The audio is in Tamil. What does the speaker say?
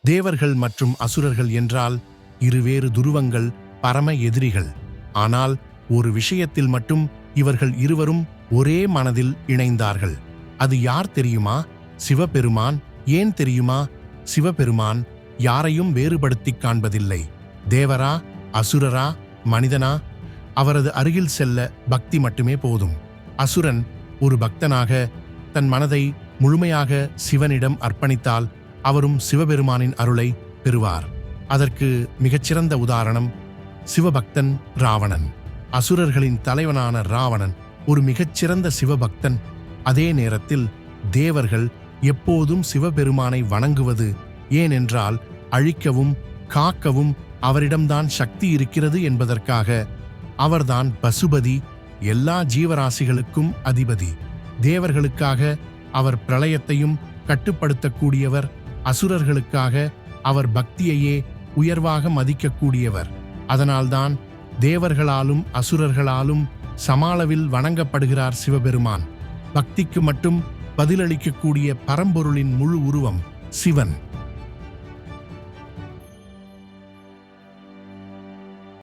தேவர்கள் மற்றும் அசுரர்கள் என்றால் இருவேறு துருவங்கள், பரம எதிரிகள். ஆனால் ஒரு விஷயத்தில் மட்டும் இவர்கள் இருவரும் ஒரே மனதில் இணைந்தார்கள். அது யார் தெரியுமா? சிவபெருமான். ஏன் தெரியுமா? சிவபெருமான் யாரையும் வேறுபடுத்திக் காண்பதில்லை. தேவரா, அசுரரா, மனிதனா, அவரது அருகில் செல்ல பக்தி மட்டுமே போதும். அசுரன் ஒரு பக்தனாக தன் மனதை முழுமையாக சிவனிடம் அர்ப்பணித்தால் அவரும் சிவபெருமானின் அருளை பெறுவார். அதற்கு மிகச்சிறந்த உதாரணம் சிவபக்தன் ராவணன். அசுரர்களின் தலைவனான ராவணன் ஒரு மிகச்சிறந்த சிவபக்தன். அதே நேரத்தில் தேவர்கள் எப்போதும் சிவபெருமானை வணங்குவது ஏனென்றால் அழிக்கவும் காக்கவும் அவரிடம்தான் சக்தி இருக்கிறது என்பதற்காக. அவர்தான் பசுபதி, எல்லா ஜீவராசிகளுக்கும் அதிபதி. தேவர்களுக்காக அவர் பிரளயத்தையும் கட்டுப்படுத்தக்கூடியவர். அசுரர்களுக்காக அவர் பக்தியையே உயர்வாக மதிக்கக்கூடியவர். அதனால்தான் தேவர்களாலும் அசுரர்களாலும் சமாளவில் வணங்கப்படுகிறார் சிவபெருமான். பக்திக்கு மட்டும் பதிலளிக்கக்கூடிய பரம்பொருளின் முழு உருவம் சிவன்.